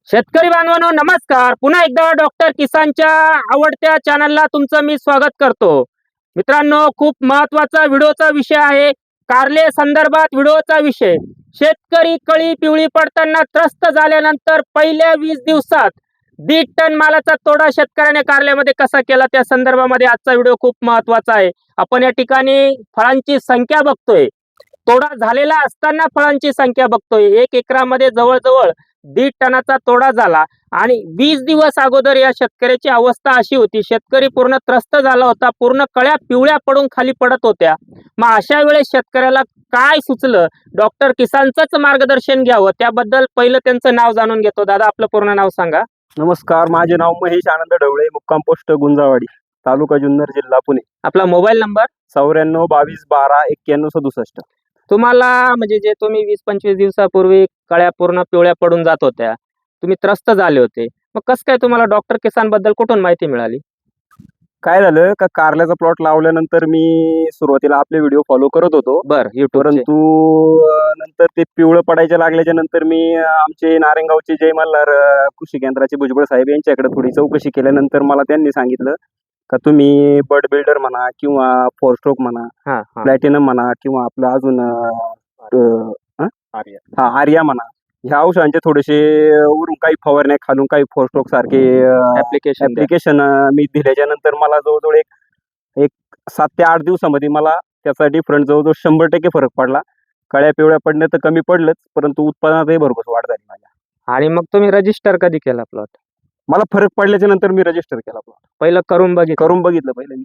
शेतकरी बांधवांनो नमस्कार. पुन्हा एकदा डॉक्टर किसानच्या आवडत्या चॅनलला तुमचं मी स्वागत करतो. मित्रांनो, खूप महत्वाचा व्हिडिओचा विषय आहे. कारले संदर्भात व्हिडिओचा विषय. शेतकरी कळी पिवळी पडताना त्रस्त झाल्यानंतर पहिल्या 20 दिवसात 1.5 टन मालाचा तोडा शेतकऱ्याने कारल्यामध्ये कसा केला त्या संदर्भामध्ये आजचा व्हिडिओ खूप महत्वाचा आहे. आपण या ठिकाणी फळांची संख्या बघतोय. तोडा झालेला असताना फळांची संख्या बघतोय. 1 एकरामध्ये जवळजवळ 1.5 टनाचा तोडा झाला आणि 20 दिवस अगोदर या शेतकऱ्याची अवस्था अशी होती. शेतकरी पूर्ण त्रस्त झाला होता. पूर्ण कळ्या पिवळ्या पडून खाली पडत होत्या. मग अशा वेळेस शेतकऱ्याला काय सुचलं? डॉक्टर किसानचंच मार्गदर्शन घ्यावं. त्याबद्दल पहिलं त्यांचं नाव जाणून घेतो. दादा, आपलं पूर्ण नाव सांगा. नमस्कार, माझे नाव महेश आनंद ढवळे, मुक्काम पोस्ट गुंजावाडी, तालुका जुन्नर, जिल्हा पुणे. आपला मोबाईल नंबर? 94 22 12 91 67. तुम्हाला म्हणजे जे तुम्ही 20-25 दिवसापूर्वी कळ्या पूर्ण पिवळ्या पडून जात होत्या, तुम्ही त्रस्त झाले होते. मग कसं काय तुम्हाला डॉक्टर किसान बद्दल कुठून माहिती मिळाली? काय झालं का, कारल्याचा प्लॉट लावल्यानंतर मी सुरुवातीला आपले व्हिडिओ फॉलो करत होतो. परंतु नंतर ते पिवळं पडायच्या लागल्याच्या नंतर मी आमचे नारायणगावचे जय मल्हार कृषी केंद्राचे भुजबळ साहेब यांच्याकडे थोडी चौकशी केल्यानंतर मला त्यांनी सांगितलं का तुम्ही बर्ड बिल्डर म्हणा किंवा फोर स्ट्रोक म्हणा, प्लॅटिनम म्हणा किंवा आपलं अजून आर्या म्हणा, ह्या औषधांचे थोडेसे वरून काही फवारण्या खालून काही फोर स्ट्रोक सारखे ऍप्लिकेशन मी दिल्याच्या नंतर मला जवळजवळ एक 7 ते 8 दिवसामध्ये मला त्याचा डिफरंट जवळजवळ 100% फरक पडला. कळ्या पिवळ्या पडणे तर कमी पडलंच, परंतु उत्पादनातही भरघोस वाढ झाली माझ्या. आणि मग तुम्ही रजिस्टर कधी केला प्लॉट? मला फरक पडल्याच्या नंतर मी रजिस्टर केला प्लॉट. पहिलं करून बघितलं पहिलं मी.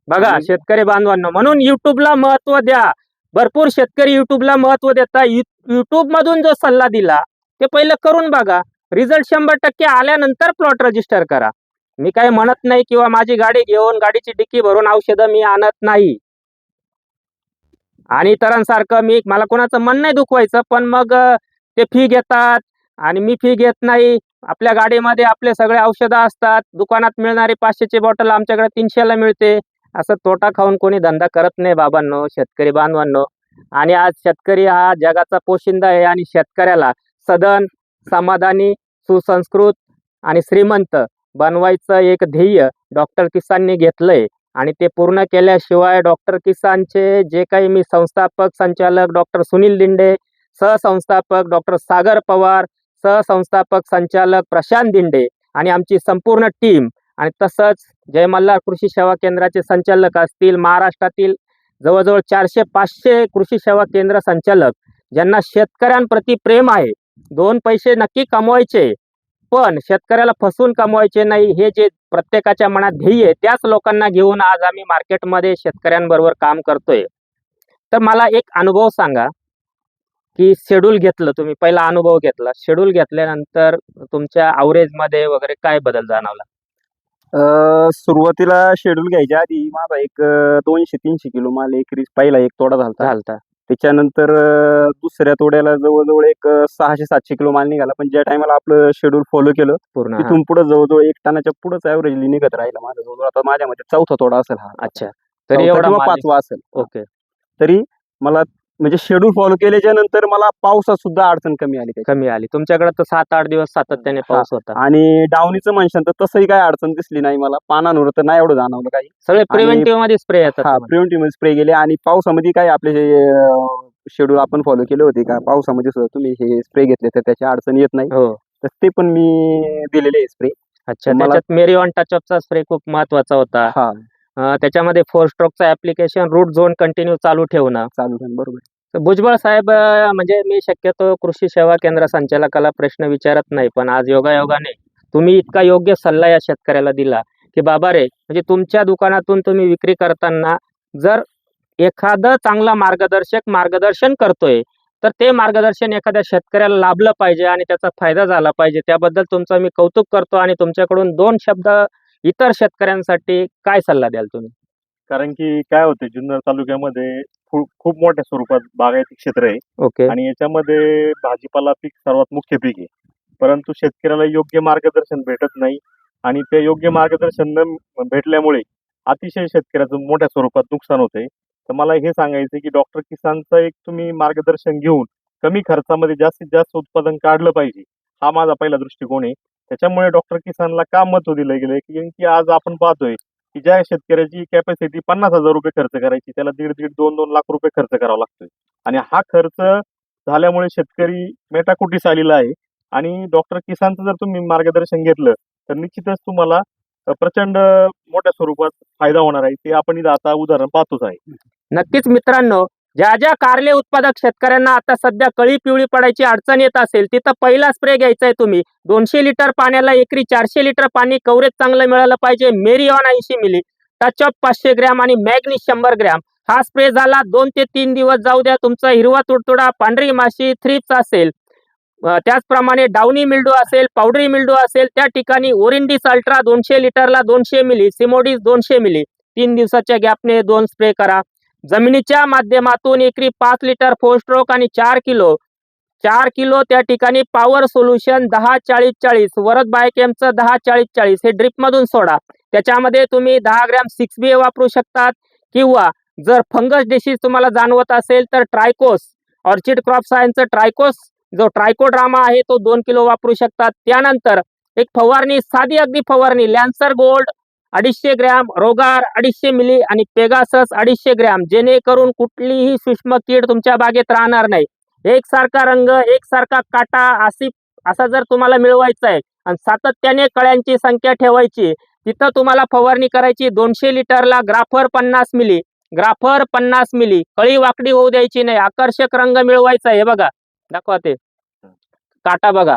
बघा शेतकरी बांधवांना, म्हणून युट्यूबला महत्व द्या. भरपूर शेतकरी युट्यूबला महत्व देतात. युट्यूब मधून जो सल्ला दिला ते पहिलं करून बघा. रिझल्ट 100% आल्यानंतर प्लॉट रजिस्टर करा. मी काही म्हणत नाही किंवा माझी गाडी घेऊन गाडीची डिक्की भरून औषधं मी आणत नाही आणि इतरांसारखं मला कोणाचं मन नाही दुखवायचं, पण मग ते फी घेतात आणि मी फी घेत नाही. आपल्या गाडीमध्ये आपले सगळे औषधं असतात. दुकानात मिळणारी 500ची बॉटल आमच्याकडे 300ला मिळते. असं तोटा खाऊन कोणी धंदा करत नाही बाबांनो, शेतकरी बांधवांनो. आणि आज शेतकरी हा जगाचा पोशिंदा आहे आणि शेतकऱ्याला सदन, समाधानी, सुसंस्कृत आणि श्रीमंत बनवायचं एक ध्येय डॉक्टर किसानने घेतलंय आणि ते पूर्ण केल्याशिवाय डॉक्टर किसानचे जे काही मी संस्थापक संचालक डॉक्टर सुनील दिंडे, सहसंस्थापक डॉक्टर सागर पवार, सहसंस्थापक संचालक प्रशांत दिंडे आणि आमची संपूर्ण टीम आणि तसंच जय मल्हार कृषी सेवा केंद्राचे संचालक असतील, महाराष्ट्रातील जवळजवळ 400-500 कृषी सेवा केंद्र संचालक ज्यांना शेतकऱ्यांप्रती प्रेम आहे. 2 पैसे नक्की कमवायचे, पण शेतकऱ्याला फसवून कमवायचे नाही, हे जे प्रत्येकाच्या मनात ध्येय आहे, त्याच लोकांना घेऊन आज आम्ही मार्केटमध्ये शेतकऱ्यांबरोबर काम करतोय. तर मला एक अनुभव सांगा की शेड्यूल घेतलं तुम्ही, पहिला अनुभव घेतला, शेड्यूल घेतल्यानंतर तुमच्या ॲव्हरेजमध्ये वगैरे काय बदल जाणवला? सुरुवातीला शेड्यूल घ्यायच्या आधी माझा एक 200-300 किलो माल पहिला एक तोडा झालता. त्याच्यानंतर दुसऱ्या तोड्याला जवळजवळ एक 600-700 किलो माल निघाला. पण ज्या टायमाला आपलं शेड्यूल फॉलो केलं पूर्ण तिथून पुढे जवळजवळ 1 टनाच्या पुढेच ऍव्हरेजली निघत राहिला माझा. जवळजवळ आता माझ्यामध्ये 4था तोडा असेल हा. अच्छा, तरी एवढा 5वा असेल. ओके. तरी मला म्हणजे शेड्यूल फॉलो केल्याच्या नंतर मला पावसात सुद्धा अडचण कमी आली. तुमच्याकडे तर 7-8 दिवस सातत्याने पाऊस होता. आणि डावणीचं म्हणशान तर तसंही काही अडचण दिसली नाही मला. पानांवर तर नाही एवढं जाणवलं काही. सगळे प्रिव्हेंटिव्ह मध्ये स्प्रे येतात. प्रिव्हेंटिव्ह मध्ये स्प्रे गेले आणि पावसामध्ये काय आपले शेड्यूल आपण फॉलो केले होते का, पावसामध्ये सुद्धा तुम्ही हे स्प्रे घेतले तर त्याची अडचण येत नाही. तर ते पण मी दिलेले स्प्रे. अच्छा, त्याच्यात मेरिऑन टचअपचा स्प्रे खूप महत्वाचा होता. त्याच्यामध्ये 4 स्ट्रोकचा ऍप्लिकेशन, रूट झोन कंटिन्यू चालू ठेवणं. बरोबर. तर भुजबळ साहेब, म्हणजे मी शक्यतो कृषी सेवा केंद्र संचालकाला प्रश्न विचारत नाही, पण आज योगायोगाने तुम्ही इतका योग्य सल्ला या शेतकऱ्याला दिला की बाबा रे, म्हणजे तुमच्या दुकानातून तुम्ही विक्री करताना जर एखादं चांगला मार्गदर्शन करतोय तर ते मार्गदर्शन एखाद्या शेतकऱ्याला लाभलं पाहिजे आणि त्याचा फायदा झाला पाहिजे. त्याबद्दल तुमचं मी कौतुक करतो आणि तुमच्याकडून 2 शब्द इतर शेतकऱ्यांसाठी काय सल्ला द्याल तुम्ही? कारण की काय होते, जुन्नर तालुक्यामध्ये खूप मोठ्या स्वरूपात बागायती क्षेत्र आहे. ओके. आणि याच्यामध्ये भाजीपाला पीक सर्वात मुख्य पीक आहे. परंतु शेतकऱ्याला योग्य मार्गदर्शन भेटत नाही आणि ते योग्य मार्गदर्शन न भेटल्यामुळे अतिशय शेतकऱ्याचं मोठ्या स्वरूपात नुकसान होतंय. तर मला हे सांगायचं की डॉक्टर किसानचं एक तुम्ही मार्गदर्शन घेऊन कमी खर्चामध्ये जास्तीत जास्त उत्पादन काढलं पाहिजे, हा माझा पहिला दृष्टिकोन आहे. त्याच्यामुळे डॉक्टर किसानला का महत्व दिलं गेलंय की आज आपण पाहतोय की ज्या शेतकऱ्याची कॅपॅसिटी 50,000 रुपये खर्च करायची त्याला 1.5-2 लाख रुपये खर्च करावा लागतोय आणि हा खर्च झाल्यामुळे शेतकरी मेटाकुटीस आलेला आहे. आणि डॉक्टर किसानचं जर तुम्ही मार्गदर्शन घेतलं तर निश्चितच तुम्हाला प्रचंड मोठ्या स्वरूपात फायदा होणार आहे. ते आपण इथं आता उदाहरण पाहतोच आहे. नक्कीच मित्रांनो, ज्या ज्या कारले उत्पादक शेतकऱ्यांना आता सध्या कळी पिवळी पडायची अडचण येत असेल तिथं पहिला स्प्रे घ्यायचा आहे तुम्ही. 200 लिटर पाण्याला एकरी 400 लिटर पाणी कव्हरेज चांगलं मिळालं पाहिजे. मेरिऑन 80 मिली, टचअप 500 ग्रॅम आणि मॅग्नीज 100 ग्रॅम. हा स्प्रे झाला 2 ते 3 दिवस जाऊ द्या. तुमचा हिरवा तुडतुडा, पांढरी माशी, थ्रिप्स असेल, त्याचप्रमाणे डाउनी मिल्डू असेल, पावडरी मिल्डू असेल, त्या ठिकाणी ओरिंडिस अल्ट्रा 200 लिटरला 200 मिली, सिमोडिस 200 मिली, 3 दिवसाच्या गॅपने 2 स्प्रे करा. जमिनीच्या माध्यमातून एकरी 5 लिटर 4 स्ट्रोक आणि 4 किलो त्या ठिकाणी पॉवर सोल्युशन 10-40-40, वरद बायोकेमचं 10-40-40 हे ड्रिप मधून सोडा. त्याच्यामध्ये तुम्ही 10 ग्रॅम 6BA वापरू शकतात किंवा जर फंगस डिसीज तुम्हाला जाणवत असेल तर ट्रायकोस, ऑर्चिड क्रॉप सायन्सचं ट्रायकोस जो ट्रायकोड्रामा आहे तो 2 किलो वापरू शकतात. त्यानंतर एक फवारणी, साधी अगदी फवारणी, लॅन्सर गोल्ड 250 ग्रॅम, रोगार 250 मिली आणि पेगासस 250 ग्रॅम, जेणेकरून कुठलीही सूक्ष्म कीड तुमच्या बागेत राहणार नाही. एकसारखा रंग, एकसारखा काटा असा जर तुम्हाला मिळवायचा आहे आणि सातत्याने कळ्यांची संख्या ठेवायची, तिथं तुम्हाला फवारणी करायची 200 लिटरला ग्राफर 50 मिली, कळी वाकडी होऊ द्यायची नाही, आकर्षक रंग मिळवायचा आहे. हे बघा, दाखवा ते काटा बघा.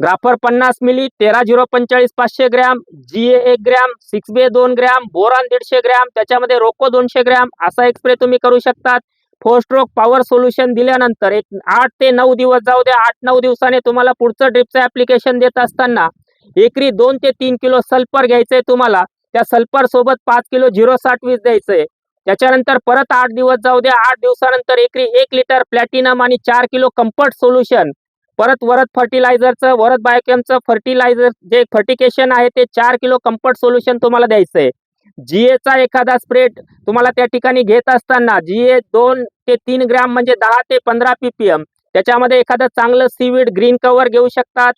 ग्राफर 50 मिली, 13-0-45 500 gram, GA 1 gram, 6BA 2 gram, boron 150 gram, त्याच्यामध्ये रोको 200 ग्रॅम असा एक स्प्रे तुम्ही करू शकतात. 4 स्ट्रोक पॉवर सोल्युशन दिल्यानंतर एक 8 ते 9 दिवस जाऊ द्या. 8-9 दिवसाने तुम्हाला पुढचं ड्रिपचं ऍप्लिकेशन देत असताना एकरी 2 ते 3 किलो सल्फर घ्यायचंय तुम्हाला. त्या सल्फर सोबत 5 किलो 0-60-20 द्यायचंय. त्याच्यानंतर परत 8 दिवस जाऊ द्या. 8 दिवसानंतर एकरी 1 लिटर प्लॅटिनम आणि 4 किलो कम्फर्ट सोल्युशन. परत वरद फर्टिलायझरचं, वरद बायोकेमचं फर्टिलायझर जे फर्टिकेशन आहे ते 4 किलो कम्फर्ट सोल्युशन तुम्हाला द्यायचंय. GAचा एखादा स्प्रे तुम्हाला त्या ठिकाणी घेत असताना GA 2 ते 3 ग्रॅम म्हणजे 10 ते 15 ppm. त्याच्यामध्ये एखादं चांगलं सीवीड ग्रीन कव्हर घेऊ शकतात.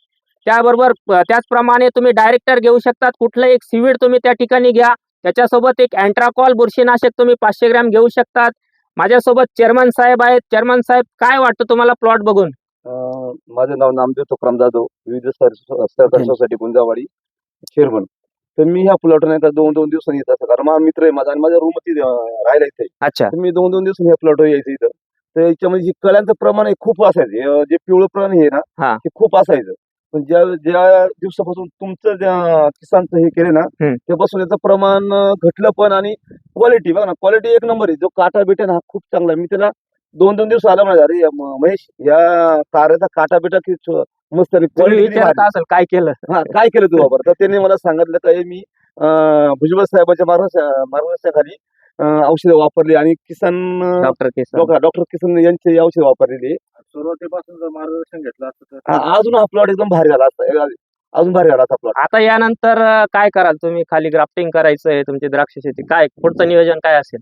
त्याबरोबर त्याचप्रमाणे तुम्ही डायरेक्टर घेऊ शकतात. कुठलं एक सीवीड तुम्ही त्या ठिकाणी घ्या. त्याच्यासोबत एक अँट्राकॉल बुरशीनाशक तुम्ही 500 ग्रॅम घेऊ शकतात. माझ्यासोबत चेअरमन साहेब आहेत. चेअरमन साहेब, काय वाटतं तुम्हाला प्लॉट बघून? माझं नाव नामदेव तुकाराम जाधव, विविध सहकारी सोसायटी गुंजावाडी चेअरमन. तर मी ह्या प्लॉट नाही का 2-2 दिवसांनी येत असं, कारण माझा मित्र आहे माझा आणि माझ्या रूम मध्ये राहायला इथे. अच्छा, मी 2-2 दिवसांनी ह्या प्लॉट यायचं इथं. तर याच्यामध्ये जे कळ्यांचं प्रमाण आहे खूप असायचं. जे पिवळं प्रमाण आहे ना हा. ते खूप असायचं. पण ज्या ज्या दिवसापासून तुमचं ज्या किसानचं हे केले ना त्यापासून याचं प्रमाण घटलं पण. आणि क्वालिटी बघा ना, क्वालिटी एक नंबर आहे. जो काटा बिटा ना हा खूप चांगला आहे. मी त्याला 2-2 दिवस आला म्हणा, अरे महेश या कारचा काटा बिटा की मस्त विचारत असेल काय केलं. काय केलं तू वापर. तर त्यांनी मला सांगितलं काय मी भुजबळ साहेबांच्या मार्गदर्शनाखाली औषधं वापरली आणि डॉक्टर किसन यांची औषधं वापरलेली. सुरुवातीपासून जर मार्गदर्शन घेतलं असतं तर अजून हा प्लॉट एकदम भारी झाला असता, अजून भारी झाला असता प्लॉट. आता यानंतर काय कराल तुम्ही? खाली ग्राफ्टिंग करायचंय तुमची द्राक्ष शेती, काय पुढचं नियोजन काय असेल?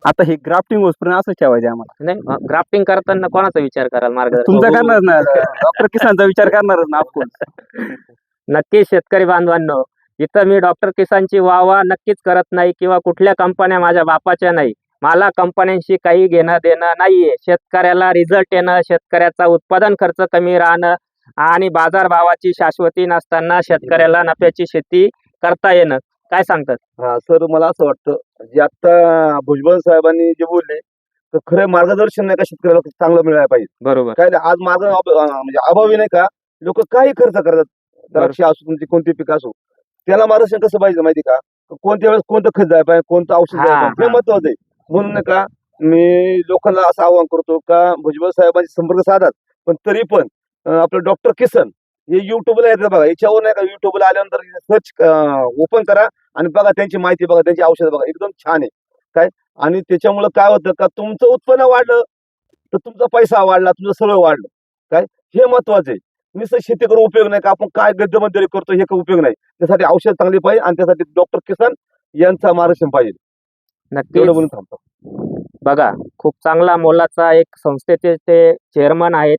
आता हे ग्राफ्टिंग होईपर्यंत असंच ठेवायचं आम्हाला. नाही, ग्राफ्टिंग करताना कोणाचा विचार कराल? मार्गदर्शन तुमचा करणार ना, डॉक्टर किसानचा विचार करणारच ना ऑफकोर्स. नक्कीच शेतकरी बांधवांनो, इथं मी डॉक्टर किसानची वाहवा नक्कीच करत नाही किंवा कुठल्या कंपन्या माझ्या बापाच्या नाही. मला कंपन्यांशी काही घेणं देणं नाहीये. शेतकऱ्याला रिझल्ट येणं, शेतकऱ्याचा उत्पादन खर्च कमी राहणं आणि बाजारभावाची शाश्वती नसताना शेतकऱ्याला नफ्याची शेती करता येणं. काय सांगतात? हा सर, मला असं वाटतं जे आता भुजबळ साहेबांनी जे बोलले तर खरं मार्गदर्शन नाही का शेतकऱ्याला चांगलं मिळायला पाहिजे. बरोबर. काय आज माझं म्हणजे अभावी नाही का लोक काही खर्च करतात, द्राक्ष असो तुमची कोणती पीक असो, त्याला मार्गदर्शन कसं पाहिजे माहिती का, कोणत्या वेळेस कोणतं खत जायला पाहिजे, कोणतं औषध जायला पाहिजे, हे महत्वाचं आहे. म्हणून नाही का मी लोकांना असं आवाहन करतो का भुजबळ साहेबांचे संपर्क साधात, पण तरी पण आपलं डॉक्टर किसन हे युट्यूबला येतं बघा. याच्यावर नाही का युट्यूबला आल्यानंतर सर्च ओपन करा आणि बघा त्यांची माहिती, बघा त्यांची औषधं बघा, एकदम छान आहे काय. आणि त्याच्यामुळे काय होतं का तुमचं उत्पन्न वाढलं तर तुमचा पैसा वाढला, तुमचं सगळं वाढलं काय, हे महत्वाचं आहे. नुसतं शेती करून उपयोग नाही का आपण काय गद्दमंजरी करतो हे उपयोग नाही. त्यासाठी औषध चांगली पाहिजे आणि त्यासाठी डॉक्टर किसन यांचा मार्गदर्शन पाहिजे. नक्की बोलून थांबतो. बघा, खूप चांगला मोलाचा एक संस्थेचे ते चेअरमन आहेत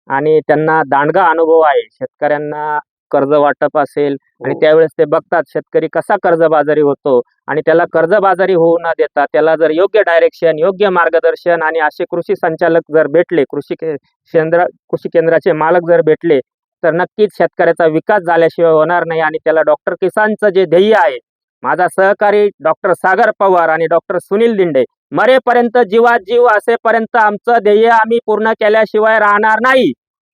आणि त्यांना दांडगा अनुभव आहे. शेतकऱ्यांना कर्ज वाटप असेल आणि त्यावेळेस ते बघतात शेतकरी कसा कर्जबाजारी होतो आणि त्याला कर्जबाजारी होऊ न देता त्याला जर योग्य डायरेक्शन, योग्य मार्गदर्शन आणि असे कृषी संचालक जर भेटले, कृषी केंद्राचे मालक जर भेटले, तर नक्कीच शेतकऱ्याचा विकास झाल्याशिवाय होणार नाही. आणि त्याला डॉक्टर किसानचं जे ध्येय आहे, माझा सहकारी डॉक्टर सागर पवार आणि डॉक्टर सुनील दिंडे, मरेपर्यंत जीवात जीव असेपर्यंत आमचं ध्येय आम्ही पूर्ण केल्याशिवाय राहणार नाही.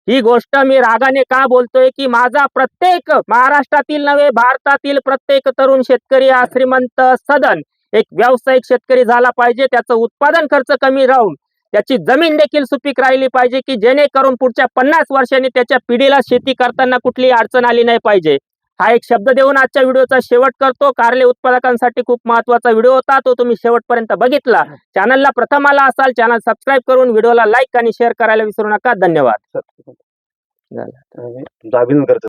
ही गोष्ट मी रागाने का बोलतोय की माझा प्रत्येक महाराष्ट्रातील नव्हे भारतातील प्रत्येक तरुण शेतकरी हा श्रीमंत सदन एक व्यावसायिक शेतकरी झाला पाहिजे. त्याचं उत्पादन खर्च कमी राहून त्याची जमीन देखील सुपीक राहिली पाहिजे की जेणेकरून पुढच्या 50 वर्षांनी त्याच्या पिढीला शेती करताना कुठलीही अडचण आली नाही पाहिजे. हा एक शब्द देऊन आजच्या व्हिडिओचा शेवट करतो. कारले उत्पादकांसाठी खूप महत्त्वाचा व्हिडिओ होता, तो तुम्ही शेवटपर्यंत बघितला. चॅनलला प्रथम आला असाल, चॅनल सबस्क्राईब करून व्हिडिओला लाईक आणि शेअर करायला विसरू नका. धन्यवाद. दाबीन करतो.